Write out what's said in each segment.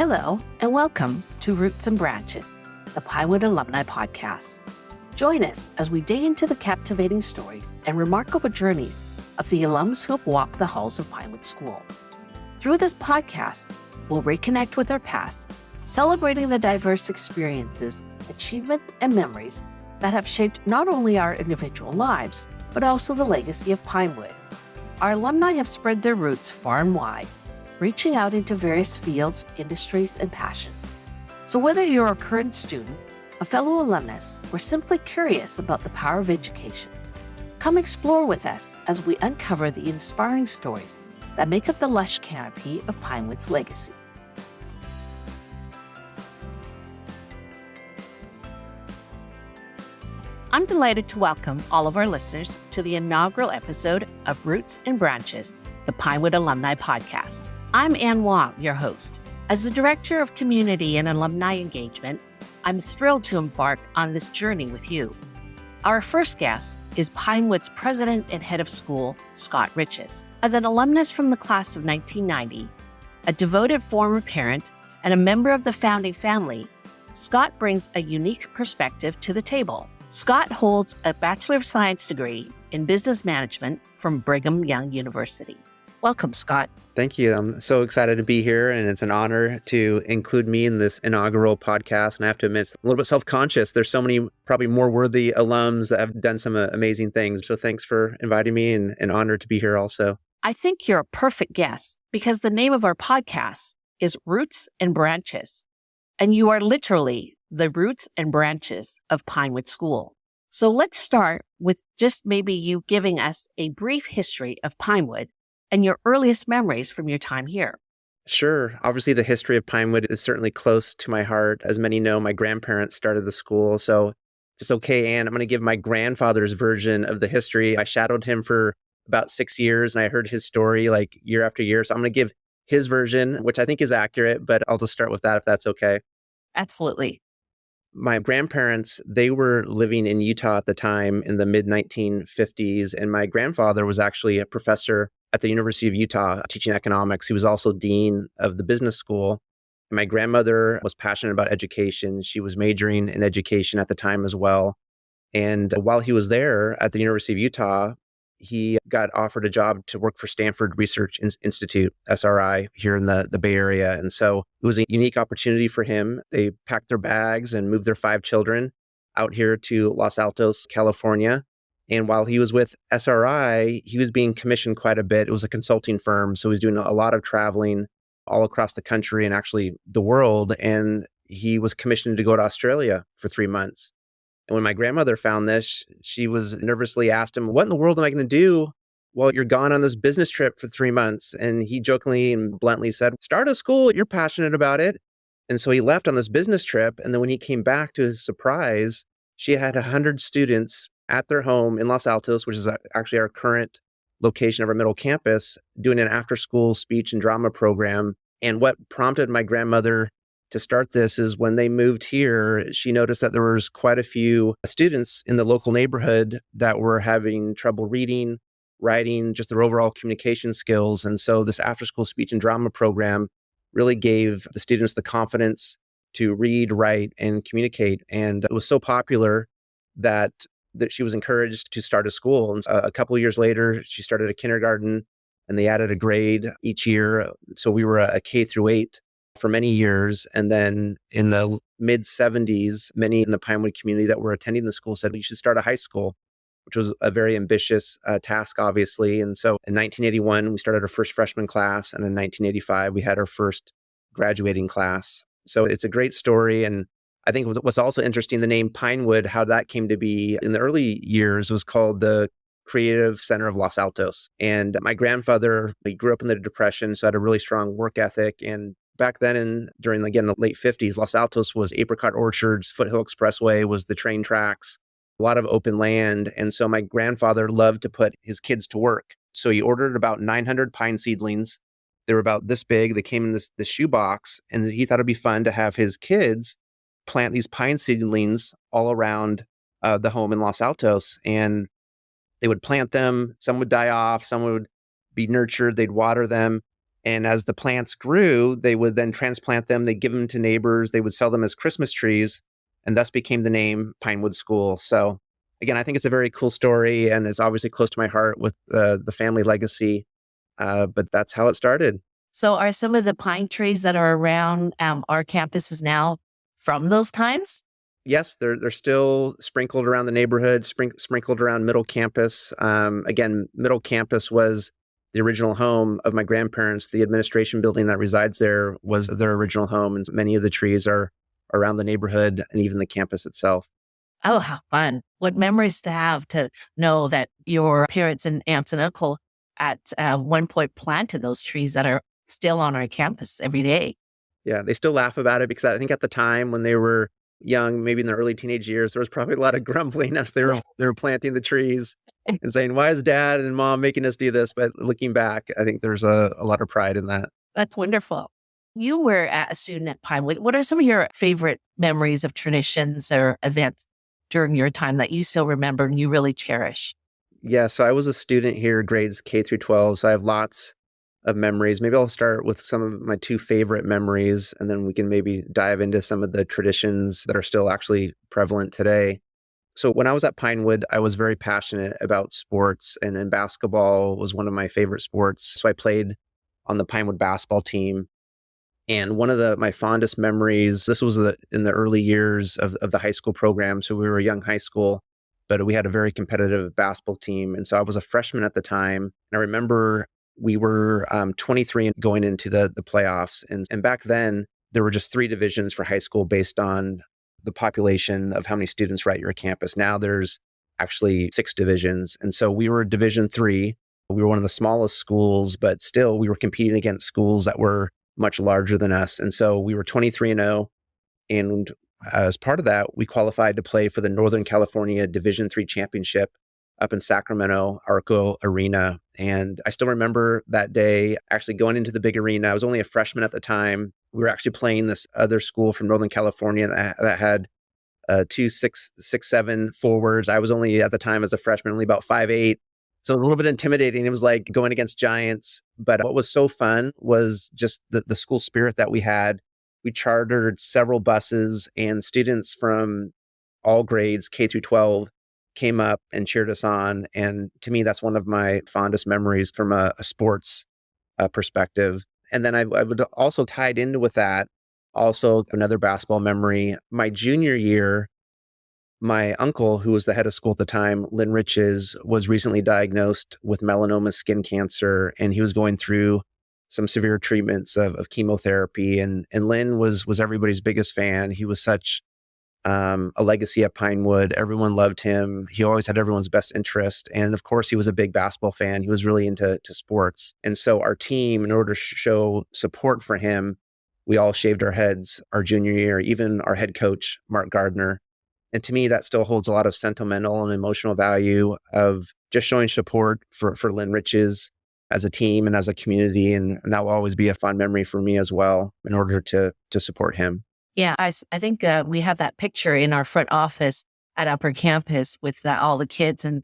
Hello, and welcome to Roots and Branches, the Pinewood Alumni Podcast. Join us as we dig into the captivating stories and remarkable journeys of the alums who have walked the halls of Pinewood School. Through this podcast, we'll reconnect with our past, celebrating the diverse experiences, achievements, and memories that have shaped not only our individual lives, but also the legacy of Pinewood. Our alumni have spread their roots far and wide, reaching out into various fields, industries, and passions. So whether you're a current student, a fellow alumnus, or simply curious about the power of education, come explore with us as we uncover the inspiring stories that make up the lush canopy of Pinewood's legacy. I'm delighted to welcome all of our listeners to the inaugural episode of Roots and Branches, the Pinewood Alumni Podcast. I'm Anne Wong, your host. As the Director of Community and Alumni Engagement, I'm thrilled to embark on this journey with you. Our first guest is Pinewood's President and Head of School, Scott Riches. As an alumnus from the class of 1990, a devoted former parent, and a member of the founding family, Scott brings a unique perspective to the table. Scott holds a Bachelor of Science degree in Business Management from Brigham Young University. Welcome, Scott. Thank you. I'm so excited to be here, and it's an honor to include me in this inaugural podcast. And I have to admit, it's a little bit self-conscious. There's so many probably more worthy alums that have done some amazing things. So thanks for inviting me, and an honor to be here also. I think you're a perfect guest because the name of our podcast is Roots and Branches, and you are literally the roots and branches of Pinewood School. So let's start with just maybe you giving us a brief history of Pinewood and your earliest memories from your time here. Sure. Obviously, the history of Pinewood is certainly close to my heart. As many know, my grandparents started the school. So if it's okay, Anne, I'm going to give my grandfather's version of the history. I shadowed him for about 6 years, and I heard his story like year after year. So I'm going to give his version, which I think is accurate, but I'll just start with that if that's okay. Absolutely. My grandparents, they were living in Utah at the time in the mid-1950s, and my grandfather was actually a professor at the University of Utah teaching economics. He was also dean of the business school. My grandmother was passionate about education. She was majoring in education at the time as well. And while he was there at the University of Utah, he got offered a job to work for Stanford Research Institute, SRI, here in the Bay Area. And so it was a unique opportunity for him. They packed their bags and moved their 5 children out here to Los Altos, California. And while he was with SRI, he was being commissioned quite a bit. It was a consulting firm, so he was doing a lot of traveling all across the country and actually the world. And he was commissioned to go to Australia for 3 months. And when my grandmother found this, she was nervously asked him, "What in the world am I going to do while you're gone on this business trip for 3 months?" And he jokingly and bluntly said, "Start a school. You're passionate about it." And so he left on this business trip. And then when he came back, to his surprise, she had 100 students at their home in Los Altos, which is actually our current location of our middle campus, doing an after-school speech and drama program. And what prompted my grandmother to start this is when they moved here, she noticed that there was quite a few students in the local neighborhood that were having trouble reading, writing, just their overall communication skills. And so this after-school speech and drama program really gave the students the confidence to read, write, and communicate. And it was so popular that she was encouraged to start a school. And a couple of years later, she started a kindergarten, and they added a grade each year. So we were a K through 8 for many years. And then in the mid-70s, many in the Pinewood community that were attending the school said, "You should start a high school," which was a very ambitious task, obviously. And so in 1981, we started our first freshman class. And in 1985, we had our first graduating class. So it's a great story. And I think what's also interesting, the name Pinewood, how that came to be in the early years was called the Creative Center of Los Altos. And my grandfather, he grew up in the Depression, so had a really strong work ethic. And back then, during, again, the late 50s, Los Altos was apricot orchards, Foothill Expressway was the train tracks, a lot of open land. And so my grandfather loved to put his kids to work. So he ordered about 900 pine seedlings. They were about this big. They came in this shoebox, and he thought it'd be fun to have his kids plant these pine seedlings all around the home in Los Altos. And they would plant them. Some would die off. Some would be nurtured. They'd water them. And as the plants grew, they would then transplant them, they'd give them to neighbors, they would sell them as Christmas trees, and thus became the name Pinewood School. So again, I think it's a very cool story and it's obviously close to my heart with the family legacy. But that's how it started. So are some of the pine trees that are around our campuses now from those times? Yes, they're still sprinkled around the neighborhood, sprinkled around Middle Campus. Again, Middle Campus was the original home of my grandparents. The administration building that resides there was their original home, and many of the trees are around the neighborhood and even the campus itself. Oh, how fun. What memories to have to know that your parents and aunts and uncle at one point planted those trees that are still on our campus every day. Yeah, they still laugh about it because I think at the time when they were young, maybe in their early teenage years, there was probably a lot of grumbling as they were planting the trees and saying, "Why is Dad and Mom making us do this?" But looking back, I think there's a lot of pride in that. That's wonderful. You were a student at Pinewood. What are some of your favorite memories of traditions or events during your time that you still remember and you really cherish? Yeah, so I was a student here, grades K through 12. So I have lots of memories. Maybe I'll start with some of my two favorite memories, and then we can maybe dive into some of the traditions that are still actually prevalent today. So when I was at Pinewood, I was very passionate about sports, and basketball was one of my favorite sports. So I played on the Pinewood basketball team. And one of my fondest memories, this was in the early years of the high school program. So we were a young high school, but we had a very competitive basketball team. And so I was a freshman at the time. And I remember we were 23 and going into the playoffs. And back then, there were just 3 divisions for high school based on the population of how many students were at your campus. Now there's actually 6 divisions. And so we were Division 3. We were one of the smallest schools, but still we were competing against schools that were much larger than us. And so we were 23-0. And as part of that, we qualified to play for the Northern California Division 3 championship up in Sacramento, Arco Arena. And I still remember that day actually going into the big arena. I was only a freshman at the time. We were actually playing this other school from Northern California that had 6'7" forwards. I was only at the time as a freshman, only about 5'8". So a little bit intimidating. It was like going against giants. But what was so fun was just the school spirit that we had. We chartered several buses, and students from all grades, K through 12, came up and cheered us on. And to me, that's one of my fondest memories from a sports perspective. And then I would also tied into with that, also another basketball memory. My junior year, my uncle, who was the head of school at the time, Lynn Riches, was recently diagnosed with melanoma skin cancer, and he was going through some severe treatments of chemotherapy. And Lynn was everybody's biggest fan. He was such a legacy at Pinewood. Everyone loved him. He always had everyone's best interest. And of course, he was a big basketball fan. He was really into sports. And so our team, in order to show support for him, we all shaved our heads our junior year, even our head coach, Mark Gardner. And to me, that still holds a lot of sentimental and emotional value of just showing support for Lynn Riches as a team and as a community. And that will always be a fond memory for me as well, in order to support him. Yeah, I think we have that picture in our front office at Upper Campus with all the kids. And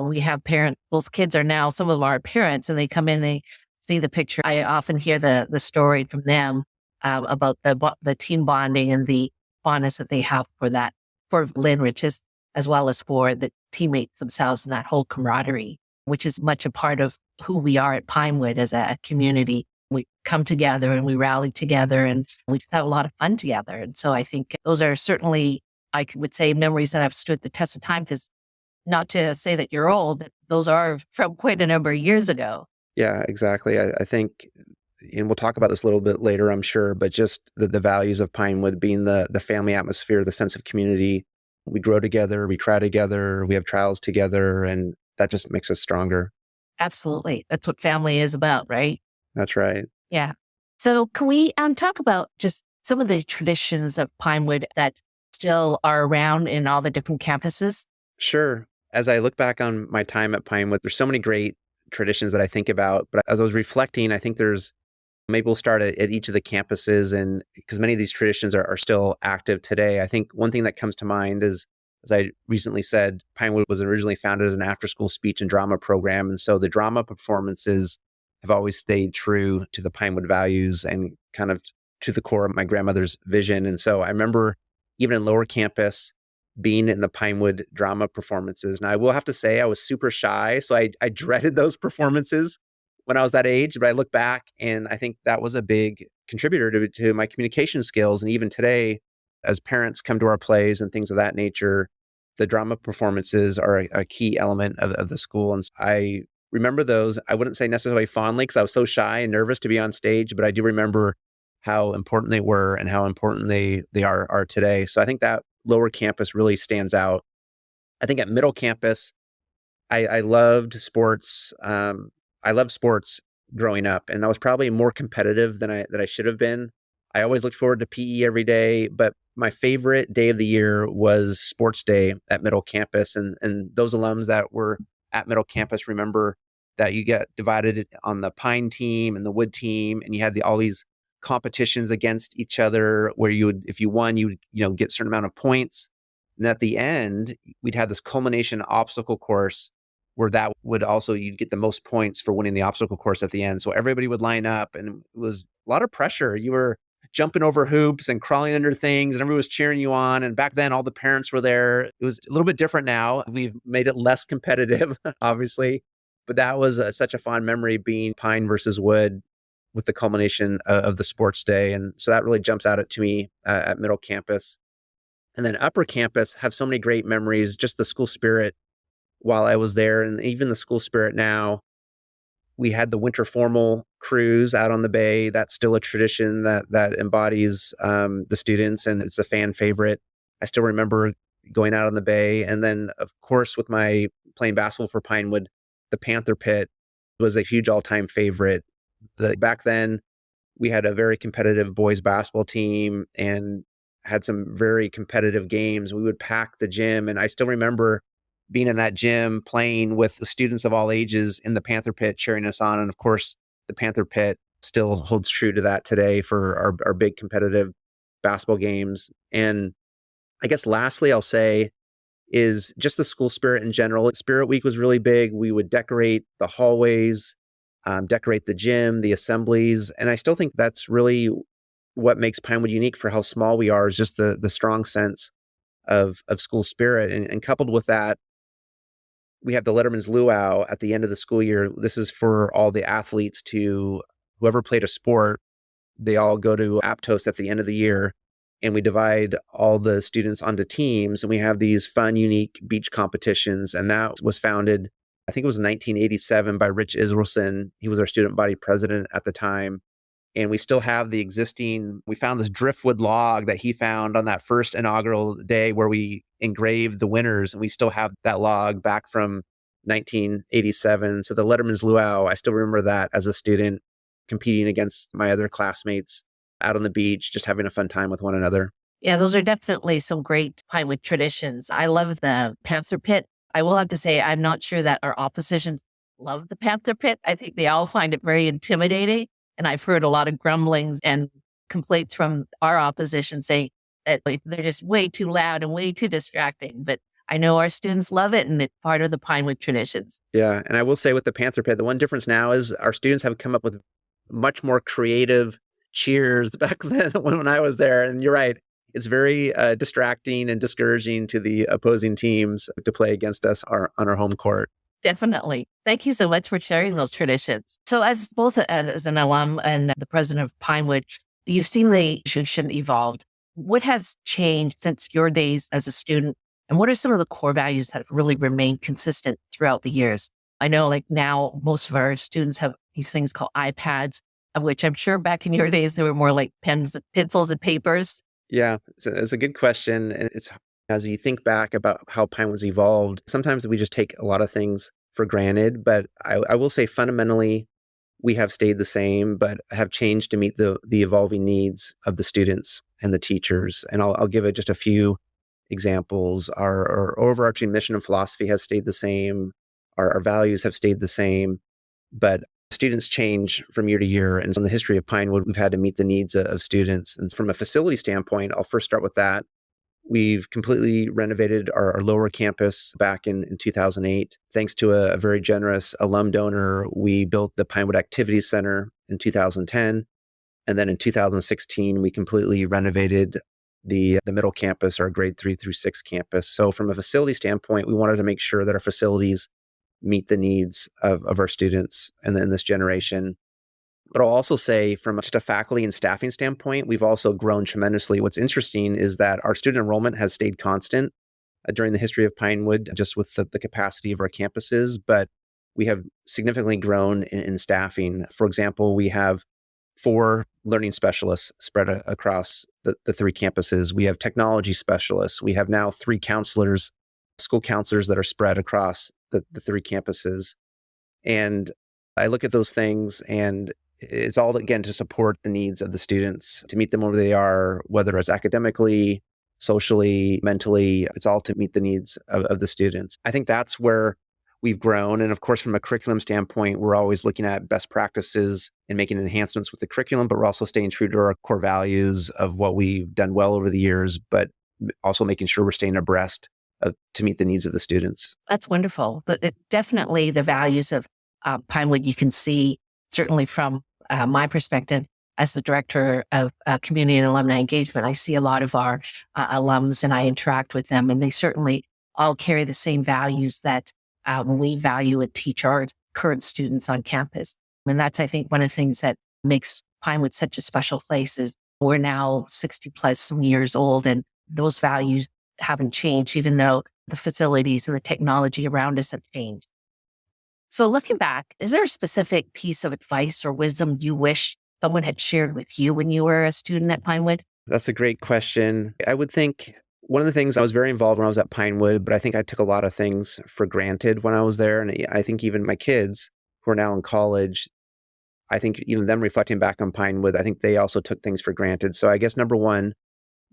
we have parents, those kids are now some of our parents, and they come in, they see the picture. I often hear the story from them about the team bonding and the fondness that they have for that, for Lynn Riches, as well as for the teammates themselves and that whole camaraderie, which is much a part of who we are at Pinewood as a community. We come together and we rally together and we just have a lot of fun together. And so I think those are certainly, I would say, memories that have stood the test of time, because not to say that you're old, but those are from quite a number of years ago. Yeah, exactly. I think, and we'll talk about this a little bit later, I'm sure, but just the values of Pinewood being the family atmosphere, the sense of community. We grow together, we cry together, we have trials together, and that just makes us stronger. Absolutely. That's what family is about, right? That's right. Yeah. So can we talk about just some of the traditions of Pinewood that still are around in all the different campuses? Sure. As I look back on my time at Pinewood, there's so many great traditions that I think about. But as I was reflecting, I think maybe we'll start at each of the campuses, and because many of these traditions are still active today. I think one thing that comes to mind is, as I recently said, Pinewood was originally founded as an after-school speech and drama program. And so the drama performances I've always stayed true to the Pinewood values and kind of to the core of my grandmother's vision. And so I remember even in lower campus being in the Pinewood drama performances. And I will have to say I was super shy. So I dreaded those performances when I was that age. But I look back and I think that was a big contributor to my communication skills. And even today, as parents come to our plays and things of that nature, the drama performances are a key element of the school. And I remember those. I wouldn't say necessarily fondly because I was so shy and nervous to be on stage, but I do remember how important they were and how important they are today. So I think that lower campus really stands out. I think at middle campus, I loved sports. I loved sports growing up, and I was probably more competitive than I should have been. I always looked forward to PE every day, but my favorite day of the year was sports day at middle campus. And those alums that were at middle campus remember that you get divided on the pine team and the wood team, and you had all these competitions against each other where you would, if you won, you would, get a certain amount of points. And at the end, we'd have this culmination obstacle course where that would also, you'd get the most points for winning the obstacle course at the end. So everybody would line up and it was a lot of pressure. You were jumping over hoops and crawling under things and everyone was cheering you on. And back then, all the parents were there. It was a little bit different now. We've made it less competitive, obviously, but that was such a fond memory being pine versus wood with the culmination of the sports day. And so that really jumps out to me at middle campus. And then upper campus have so many great memories, just the school spirit while I was there and even the school spirit now. We had the winter formal cruise out on the bay. That's still a tradition that embodies the students, and it's a fan favorite. I still remember going out on the bay. And then, of course, with my playing basketball for Pinewood, the Panther Pit was a huge all-time favorite. Back then, we had a very competitive boys basketball team and had some very competitive games. We would pack the gym, and I still remember being in that gym, playing with the students of all ages in the Panther Pit, cheering us on. And of course, the Panther Pit still holds true to that today for our big competitive basketball games. And I guess lastly, I'll say is just the school spirit in general. Spirit Week was really big. We would decorate the hallways, decorate the gym, the assemblies. And I still think that's really what makes Pinewood unique for how small we are, is just the strong sense of school spirit. And coupled with that, we have the Letterman's Luau at the end of the school year. This is for all the athletes to, whoever played a sport, they all go to Aptos at the end of the year. And we divide all the students onto teams. And we have these fun, unique beach competitions. And that was founded, I think it was in 1987 by Rich Israelson. He was our student body president at the time. And we still have we found this driftwood log that he found on that first inaugural day where we engraved the winners. And we still have that log back from 1987. So the Letterman's Luau, I still remember that as a student competing against my other classmates out on the beach, just having a fun time with one another. Yeah, those are definitely some great Pinewood traditions. I love the Panther Pit. I will have to say, I'm not sure that our opposition love the Panther Pit. I think they all find it very intimidating. And I've heard a lot of grumblings and complaints from our opposition saying that they're just way too loud and way too distracting. But I know our students love it, and it's part of the Pinewood traditions. Yeah. And I will say with the Panther Pit, the one difference now is our students have come up with much more creative cheers back then when I was there. And you're right. It's very distracting and discouraging to the opposing teams to play against us on our home court. Definitely. Thank you so much for sharing those traditions. So as both as an alum and the president of Pinewood, you've seen the institution evolved. What has changed since your days as a student? And what are some of the core values that have really remained consistent throughout the years? I know now most of our students have these things called iPads, of which I'm sure back in your days, they were more like pens, pencils, and papers. Yeah, it's a good question. And it's, as you think back about how Pinewood's evolved, sometimes we just take a lot of things for granted. But I will say fundamentally, we have stayed the same, but have changed to meet the evolving needs of the students and the teachers. And I'll give it just a few examples. Our overarching mission and philosophy has stayed the same. Our values have stayed the same, but students change from year to year. And so in the history of Pinewood, we've had to meet the needs of students. And from a facility standpoint, I'll first start with that. We've completely renovated our lower campus back in 2008. Thanks to a very generous alum donor, we built the Pinewood Activities Center in 2010. And then in 2016, we completely renovated the middle campus, our grade 3 through 6 campus. So from a facility standpoint, we wanted to make sure that our facilities meet the needs of our students and in this generation. But I'll also say from just a faculty and staffing standpoint, we've also grown tremendously. What's interesting is that our student enrollment has stayed constant during the history of Pinewood, just with the capacity of our campuses, but we have significantly grown in staffing. For example, we have 4 learning specialists spread across the 3 campuses. We have technology specialists. We have now 3 counselors, school counselors that are spread across the 3 campuses. And I look at those things and it's all, again, to support the needs of the students, to meet them where they are, whether it's academically, socially, mentally. It's all to meet the needs of the students. I think that's where we've grown. And of course, from a curriculum standpoint, we're always looking at best practices and making enhancements with the curriculum, but we're also staying true to our core values of what we've done well over the years, but also making sure we're staying abreast to meet the needs of the students. That's wonderful. Definitely the values of Pinewood, you can see certainly from my perspective as the director of community and alumni engagement. I see a lot of our alums and I interact with them, and they certainly all carry the same values that we value and teach our current students on campus. And that's, I think, one of the things that makes Pinewood such a special place is we're now 60 plus years old, and those values haven't changed, even though the facilities and the technology around us have changed. So looking back, is there a specific piece of advice or wisdom you wish someone had shared with you when you were a student at Pinewood? That's a great question. I would think one of the things, I was very involved when I was at Pinewood, but I think I took a lot of things for granted when I was there. And I think even my kids who are now in college, I think even them reflecting back on Pinewood, I think they also took things for granted. So I guess number one,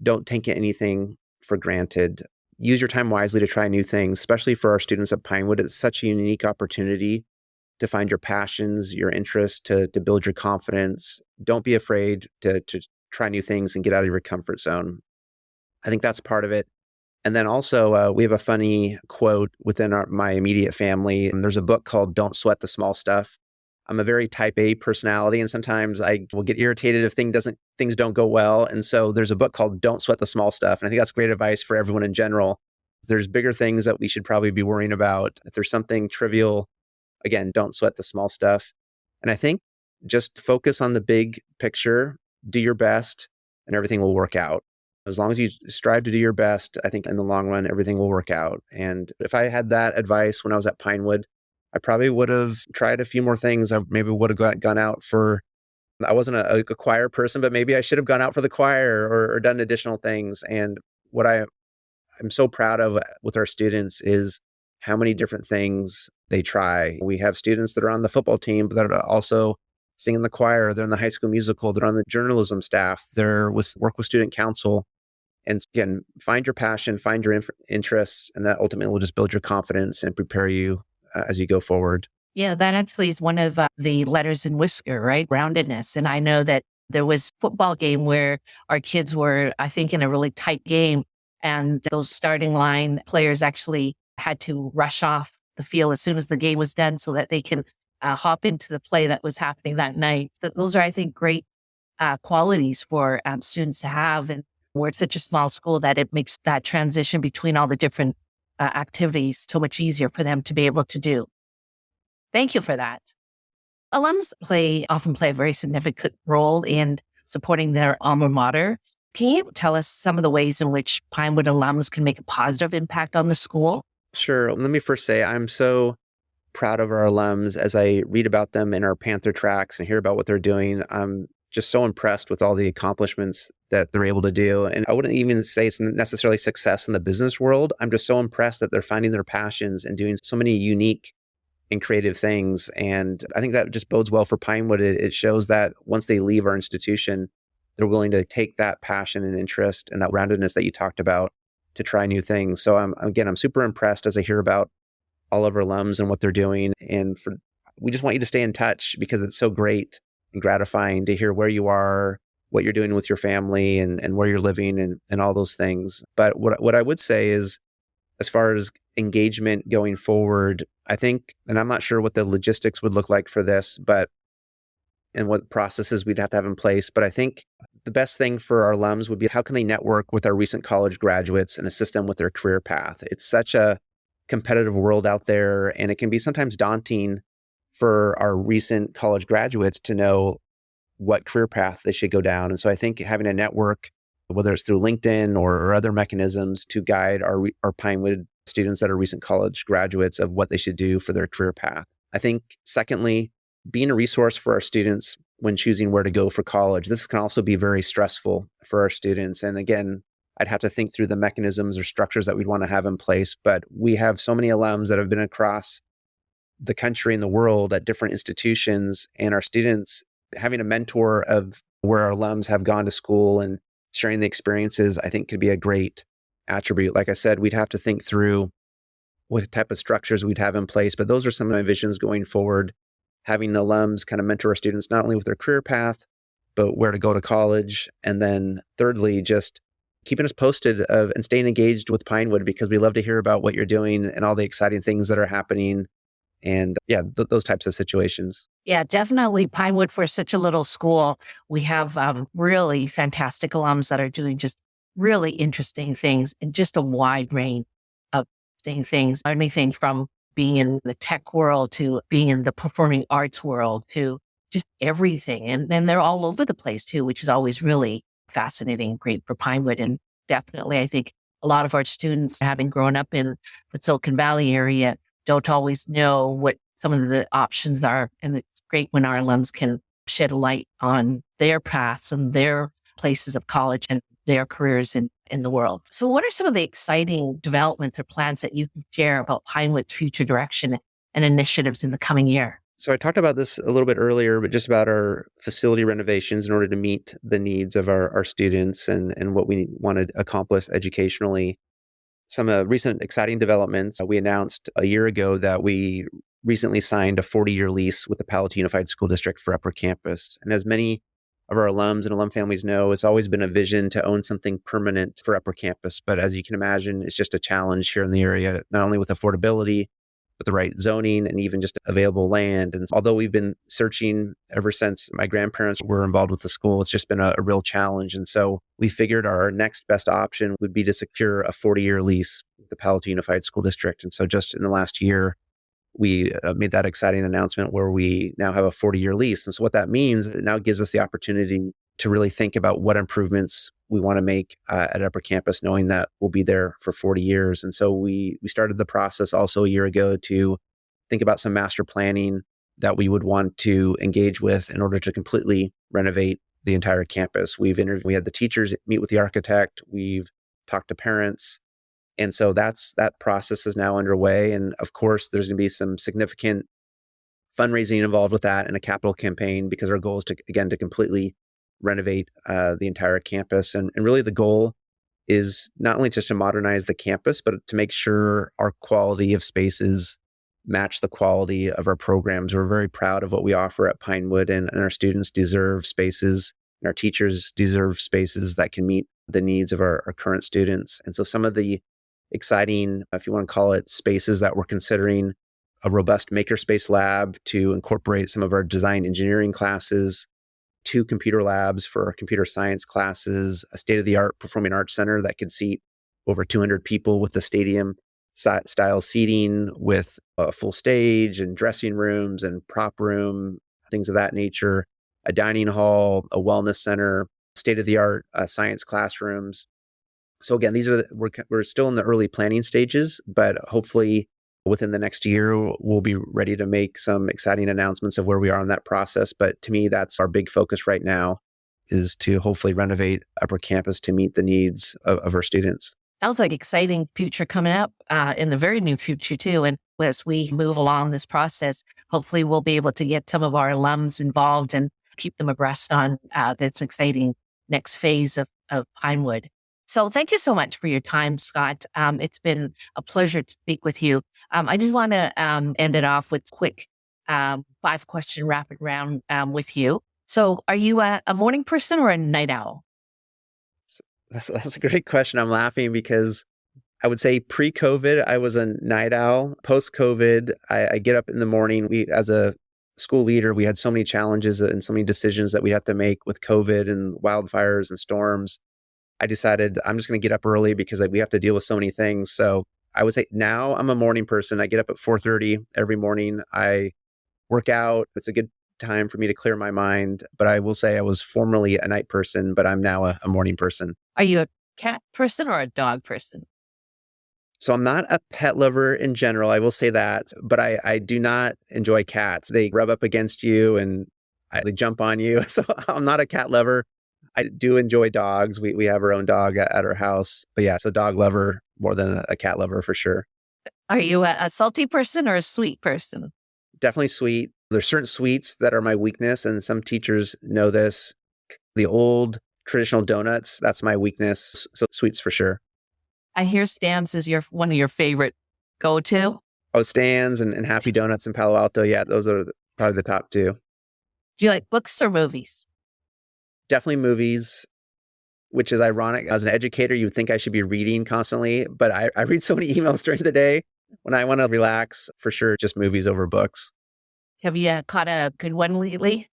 don't take anything for granted. Use your time wisely to try new things, especially for our students at Pinewood. It's such a unique opportunity to find your passions, your interests, to build your confidence. Don't be afraid to try new things and get out of your comfort zone. I think that's part of it. And then also, we have a funny quote within my immediate family. And there's a book called Don't Sweat the Small Stuff. I'm a very type A personality, and sometimes I will get irritated if things don't go well. And so there's a book called Don't Sweat the Small Stuff. And I think that's great advice for everyone in general. There's bigger things that we should probably be worrying about. If there's something trivial, again, don't sweat the small stuff. And I think just focus on the big picture, do your best, and everything will work out. As long as you strive to do your best, I think in the long run, everything will work out. And if I had that advice when I was at Pinewood, I probably would have tried a few more things. I maybe would have gone out for, I wasn't a choir person, but maybe I should have gone out for the choir or done additional things. And what I'm so proud of with our students is how many different things they try. We have students that are on the football team, but that are also sing in the choir. They're in the high school musical. They're on the journalism staff. They're work with student council. And again, find your passion, find your interests, and that ultimately will just build your confidence and prepare you as you go forward. Yeah, that actually is one of the letters in Whisker, right? Groundedness. And I know that there was a football game where our kids were, I think, in a really tight game. And those starting line players actually had to rush off the field as soon as the game was done so that they can hop into the play that was happening that night. So those are, I think, great qualities for students to have. And we're such a small school that it makes that transition between all the different activities so much easier for them to be able to do. Thank you for that. Alums often play a very significant role in supporting their alma mater. Can you tell us some of the ways in which Pinewood alums can make a positive impact on the school? Sure. Let me first say I'm so proud of our alums as I read about them in our Panther tracks and hear about what they're doing. I'm just so impressed with all the accomplishments that they're able to do. And I wouldn't even say it's necessarily success in the business world. I'm just so impressed that they're finding their passions and doing so many unique and creative things. And I think that just bodes well for Pinewood. It shows that once they leave our institution, they're willing to take that passion and interest and that roundedness that you talked about to try new things. So I'm super impressed as I hear about all of our alums and what they're doing. And we just want you to stay in touch because it's so great and gratifying to hear where you are, what you're doing with your family and where you're living and all those things. But what I would say is, as far as engagement going forward, I think, and I'm not sure what the logistics would look like for this, but and what processes we'd have to have in place. But I think the best thing for our alums would be, how can they network with our recent college graduates and assist them with their career path? It's such a competitive world out there, and it can be sometimes daunting for our recent college graduates to know what career path they should go down. And so I think having a network, whether it's through LinkedIn or other mechanisms, to guide our Pinewood students that are recent college graduates of what they should do for their career path. I think, secondly, being a resource for our students when choosing where to go for college. This can also be very stressful for our students. And again, I'd have to think through the mechanisms or structures that we'd want to have in place. But we have so many alums that have been across the country and the world at different institutions, and our students having a mentor of where our alums have gone to school and sharing the experiences, I think could be a great attribute. Like I said, we'd have to think through what type of structures we'd have in place. But those are some of my visions going forward, having alums kind of mentor our students, not only with their career path, but where to go to college. And then thirdly, just keeping us posted and staying engaged with Pinewood, because we love to hear about what you're doing and all the exciting things that are happening. And those types of situations. Yeah, definitely. Pinewood, for such a little school, we have really fantastic alums that are doing just really interesting things in just a wide range of things. Anything from being in the tech world to being in the performing arts world to just everything. And then they're all over the place too, which is always really fascinating and great for Pinewood. And definitely, I think a lot of our students, having grown up in the Silicon Valley area, don't always know what some of the options are. And it's great when our alums can shed a light on their paths and their places of college and their careers in the world. So what are some of the exciting developments or plans that you can share about Pinewood's future direction and initiatives in the coming year? So I talked about this a little bit earlier, but just about our facility renovations in order to meet the needs of our students and what we want to accomplish educationally. Some recent exciting developments. We announced a year ago that we recently signed a 40-year lease with the Palo Unified School District for Upper Campus. And as many of our alums and alum families know, it's always been a vision to own something permanent for Upper Campus. But as you can imagine, it's just a challenge here in the area, not only with affordability, but the right zoning and even just available land. And although we've been searching ever since my grandparents were involved with the school, it's just been a real challenge. And so we figured our next best option would be to secure a 40-year lease with the Palo Unified School District. And so just in the last year, we made that exciting announcement where we now have a 40-year lease. And so what that means, it now gives us the opportunity to really think about what improvements we want to make at Upper Campus, knowing that we'll be there for 40 years. And so we started the process also a year ago to think about some master planning that we would want to engage with in order to completely renovate the entire campus. We had the teachers meet with the architect. We've talked to parents. And so that process is now underway. And of course, there's going to be some significant fundraising involved with that and a capital campaign, because our goal is to completely renovate the entire campus. And really the goal is not only just to modernize the campus, but to make sure our quality of spaces match the quality of our programs. We're very proud of what we offer at Pinewood, and our students deserve spaces, and our teachers deserve spaces that can meet the needs of our current students. And so some of the exciting, if you want to call it, spaces that we're considering: a robust makerspace lab to incorporate some of our design engineering classes, 2 computer labs for our computer science classes, a state-of-the-art performing arts center that could seat over 200 people with the stadium style seating, with a full stage and dressing rooms and prop room, things of that nature, a dining hall, a wellness center, state-of-the-art science classrooms. So again, we're still in the early planning stages, but hopefully within the next year, we'll be ready to make some exciting announcements of where we are in that process. But to me, that's our big focus right now, is to hopefully renovate Upper Campus to meet the needs of our students. Sounds like exciting future coming up in the very near future too. And as we move along this process, hopefully we'll be able to get some of our alums involved and keep them abreast on this exciting next phase of Pinewood. So thank you so much for your time, Scott. It's been a pleasure to speak with you. I just want to end it off with quick 5-question rapid round with you. So are you a morning person or a night owl? That's a great question. I'm laughing because I would say pre-COVID, I was a night owl. Post-COVID, I get up in the morning. As a school leader, we had so many challenges and so many decisions that we had to make with COVID and wildfires and storms. I decided I'm just going to get up early because we have to deal with so many things. So I would say now I'm a morning person. I get up at 4:30 every morning. I work out. It's a good time for me to clear my mind. But I will say I was formerly a night person, but I'm now a morning person. Are you a cat person or a dog person? So I'm not a pet lover in general. I will say that, but I do not enjoy cats. They rub up against you and they jump on you. So I'm not a cat lover. I do enjoy dogs. We have our own dog at our house. But yeah, so dog lover more than a cat lover for sure. Are you a salty person or a sweet person? Definitely sweet. There's certain sweets that are my weakness, and some teachers know this. The old traditional donuts, that's my weakness. So sweets for sure. I hear Stan's is one of your favorite go-to. Oh, Stan's and Happy Donuts in Palo Alto. Yeah, those are probably the top two. Do you like books or movies? Definitely movies, which is ironic. As an educator, you would think I should be reading constantly, but I read so many emails during the day. When I want to relax, for sure, just movies over books. Have you caught a good one lately?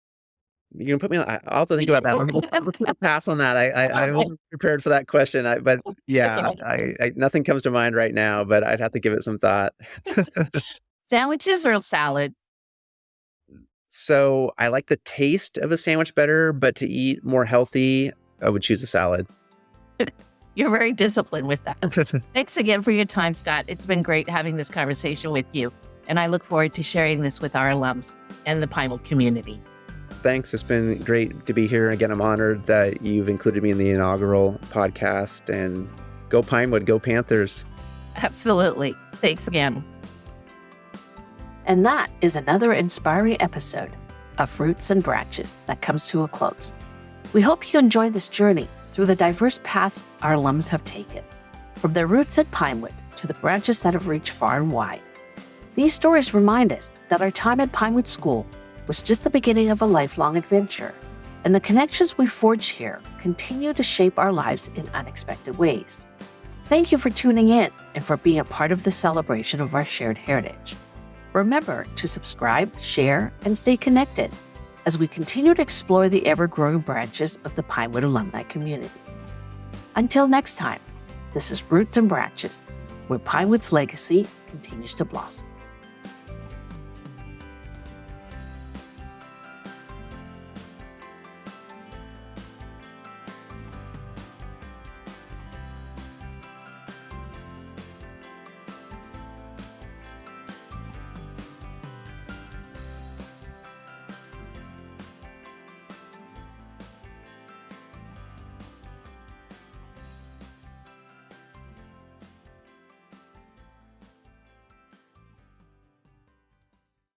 You can put me on, I'll have to think about that. I'll pass on that. I wasn't prepared for that question. But yeah, nothing comes to mind right now, but I'd have to give it some thought. Sandwiches or salad? So I like the taste of a sandwich better, but to eat more healthy, I would choose a salad. You're very disciplined with that. Thanks again for your time, Scott. It's been great having this conversation with you. And I look forward to sharing this with our alums and the Pinewood community. Thanks. It's been great to be here. Again, I'm honored that you've included me in the inaugural podcast. And go Pinewood, go Panthers. Absolutely. Thanks again. And that is another inspiring episode of Roots and Branches that comes to a close. We hope you enjoyed this journey through the diverse paths our alums have taken, from their roots at Pinewood to the branches that have reached far and wide. These stories remind us that our time at Pinewood School was just the beginning of a lifelong adventure, and the connections we forge here continue to shape our lives in unexpected ways. Thank you for tuning in and for being a part of the celebration of our shared heritage. Remember to subscribe, share, and stay connected as we continue to explore the ever-growing branches of the Pinewood alumni community. Until next time, this is Roots and Branches, where Pinewood's legacy continues to blossom.